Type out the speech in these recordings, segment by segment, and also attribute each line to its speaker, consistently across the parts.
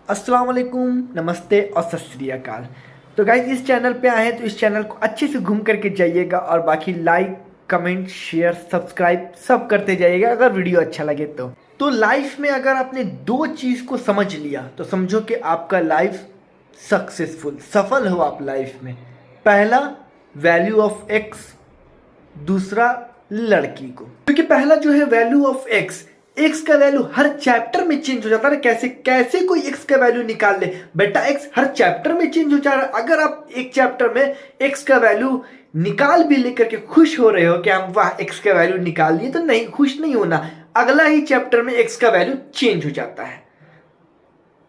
Speaker 1: अस्सलाम वालेकुम, नमस्ते और सत श्री अकाल। तो गाइज इस चैनल पे आए हैं तो इस चैनल को अच्छे से घूम करके जाइएगा और बाकी लाइक कमेंट शेयर सब्सक्राइब सब करते जाइएगा अगर वीडियो अच्छा लगे तो लाइफ में अगर आपने दो चीज़ को समझ लिया तो समझो कि आपका लाइफ सक्सेसफुल सफल हो आप लाइफ में। पहला वैल्यू ऑफ एक्स, दूसरा लड़की को। क्योंकि पहला जो है वैल्यू ऑफ एक्स, एक्स का वैल्यू हर चैप्टर में चेंज हो जाता है। कैसे कैसे कोई एक्स का वैल्यू निकाल ले बेटा, एक्स हर चैप्टर में चेंज हो जा रहा है। अगर आप एक चैप्टर में एक्स का वैल्यू निकाल भी लेकर के खुश हो रहे हो कि हम वाह एक्स का वैल्यू निकाल लिए, तो नहीं, खुश नहीं होना। अगला ही चैप्टर में एक्स का वैल्यू चेंज हो जाता है।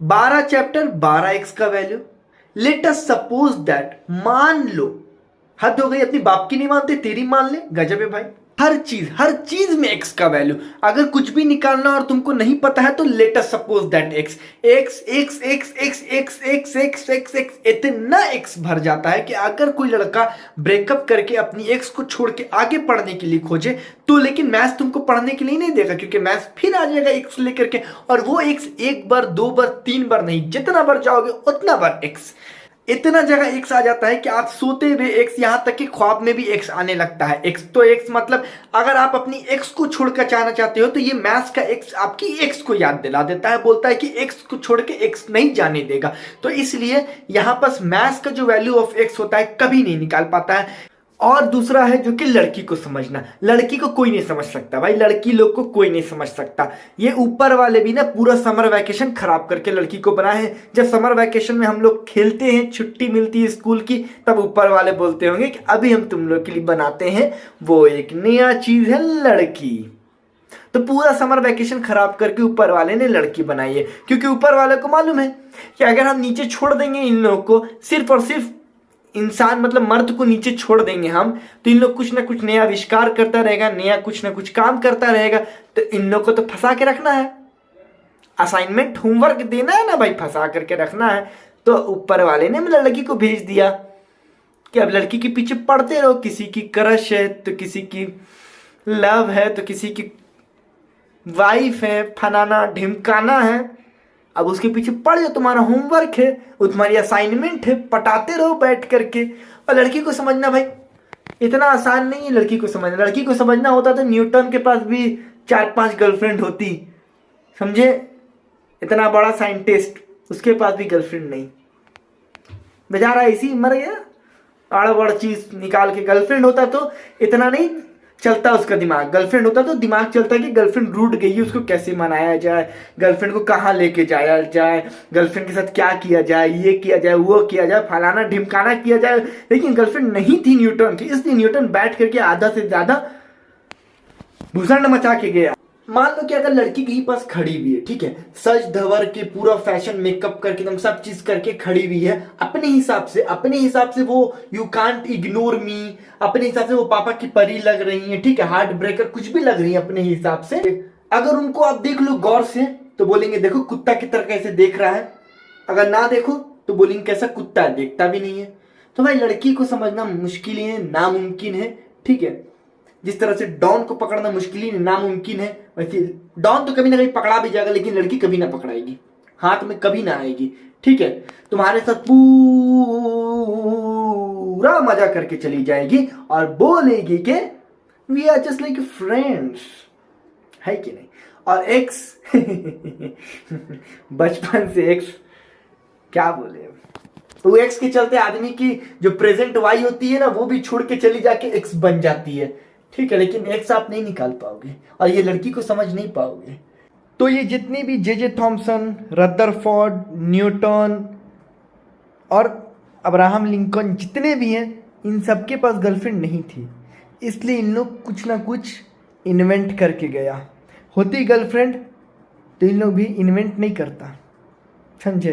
Speaker 1: 12 चैप्टर 12 एक्स का value. Let us suppose that, मान लो, हद हो गई, अपनी बाप की नहीं मानते तेरी मान ले, गजब है भाई। हर चीज में एक्स का वैल्यू, अगर कुछ भी निकालना और तुमको नहीं पता है तो let us suppose that x x x x x x x x x x इतना एक्स भर जाता है कि अगर कोई लड़का ब्रेकअप करके अपनी एक्स को छोड़ के आगे पढ़ने के लिए खोजे तो लेकिन मैथ्स तुमको पढ़ने के लिए नहीं देगा, क्योंकि मैथ्स फिर आ जाएगा एक्स लेकर के। और वो एक्स एक बार दो बार तीन बार नहीं, जितना बार जाओगे उतना बार एक्स, इतना जगह एक्स आ जाता है कि आप सोते हुए एक्स, यहां तक कि ख्वाब में भी एक्स आने लगता है। एक्स तो एक्स मतलब अगर आप अपनी एक्स को छोड़कर जाना चाहते हो तो ये मैथ्स का एक्स आपकी एक्स को याद दिला देता है, बोलता है कि एक्स को छोड़ के एक्स नहीं जाने देगा। तो इसलिए यहां पर मैथ्स का जो वैल्यू ऑफ एक्स होता है कभी नहीं निकाल पाता है। और दूसरा है जो कि लड़की को समझना। लड़की को कोई नहीं समझ सकता भाई, लड़की लोग को कोई नहीं समझ सकता। ये ऊपर वाले भी ना पूरा समर वैकेशन खराब करके लड़की को बनाए हैं। जब समर वैकेशन में हम लोग खेलते हैं, छुट्टी मिलती है स्कूल की, तब ऊपर वाले बोलते होंगे कि अभी हम तुम लोग के लिए बनाते हैं वो एक नया चीज है लड़की। तो पूरा समर वैकेशन खराब करके ऊपर वाले ने लड़की बनाई है, क्योंकि ऊपर वाले को मालूम है कि अगर हम नीचे छोड़ देंगे इन लोगों को, सिर्फ और सिर्फ इंसान मतलब मर्द को नीचे छोड़ देंगे हम, तो इन लोग कुछ ना कुछ नया आविष्कार करता रहेगा, नया कुछ ना कुछ काम करता रहेगा। तो इन लोग को तो फंसा के रखना है, असाइनमेंट होमवर्क देना है ना भाई, फंसा करके रखना है। तो ऊपर वाले ने लड़की को भेज दिया कि अब लड़की के पीछे पड़ते रहो। किसी की क्रश है तो किसी की लव है तो किसी की वाइफ है, फनाना ढिमकाना है, अब उसके पीछे पड़ जाओ। तुम्हारा होमवर्क है, वो तुम्हारी असाइनमेंट है, पटाते रहो बैठ करके। और लड़की को समझना भाई इतना आसान नहीं है। लड़की को समझना, लड़की को समझना होता तो न्यूटन के पास भी 4-5 गर्लफ्रेंड होती, समझे? इतना बड़ा साइंटिस्ट, उसके पास भी गर्लफ्रेंड नहीं, बेचारा इसी मर गया। आड़ बड़ चीज निकाल के, गर्लफ्रेंड होता तो इतना नहीं चलता उसका दिमाग। गर्लफ्रेंड होता तो दिमाग चलता कि गर्लफ्रेंड रूठ गई है, उसको कैसे मनाया जाए, गर्लफ्रेंड को कहाँ लेके जाया जाए, गर्लफ्रेंड के साथ क्या किया जाए, ये किया जाए वो किया जाए, फलाना ढिमकाना किया जाए। लेकिन गर्लफ्रेंड नहीं थी न्यूटन की, इसलिए न्यूटन बैठ करके आधा से ज्यादा भूषण मचा के गया। मान लो कि अगर लड़की कहीं पास खड़ी हुई है, ठीक है, सज धवर के पूरा फैशन मेकअप करके एकदम सब चीज करके खड़ी हुई है अपने हिसाब से वो यू कांट इग्नोर मी, अपने हिसाब से वो पापा की परी लग रही है, ठीक है, हार्ट ब्रेकर कुछ भी लग रही है अपने हिसाब से। अगर उनको आप देख लो गौर से तो बोलेंगे देखो कुत्ता की तरह कैसे देख रहा है, अगर ना देखो तो बोलेंगे कैसा कुत्ता है, देखता भी नहीं है। तो भाई लड़की को समझना मुश्किल है, नामुमकिन है, ठीक है। जिस तरह से डॉन को पकड़ना मुश्किल ही नामुमकिन है, वैसे डॉन तो कभी ना कभी पकड़ा भी जाएगा, लेकिन लड़की कभी ना पकड़ाएगी, हाथ में कभी ना आएगी, ठीक है। तुम्हारे साथ पूरा मजा करके चली जाएगी और बोलेगी कि we are just like friends, है कि नहीं। और एक्स बचपन से एक्स, क्या बोले, वो एक्स के चलते आदमी की जो प्रेजेंट वाई होती है ना, वो भी छोड़ के चली जाके एक्स बन जाती है, ठीक है। लेकिन एक्स आप नहीं निकाल पाओगे और ये लड़की को समझ नहीं पाओगे। तो ये जितनी भी जे थॉमसन, रदरफोर्ड, न्यूटन और अब्राहम लिंकन जितने भी हैं, इन सबके पास गर्लफ्रेंड नहीं थी, इसलिए इन लोग कुछ ना कुछ इन्वेंट करके गया। होती गर्लफ्रेंड तो इन लोग भी इन्वेंट नहीं करता, समझे।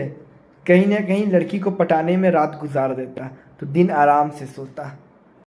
Speaker 1: कहीं ना कहीं लड़की को पटाने में रात गुजार देता तो दिन आराम से सोता।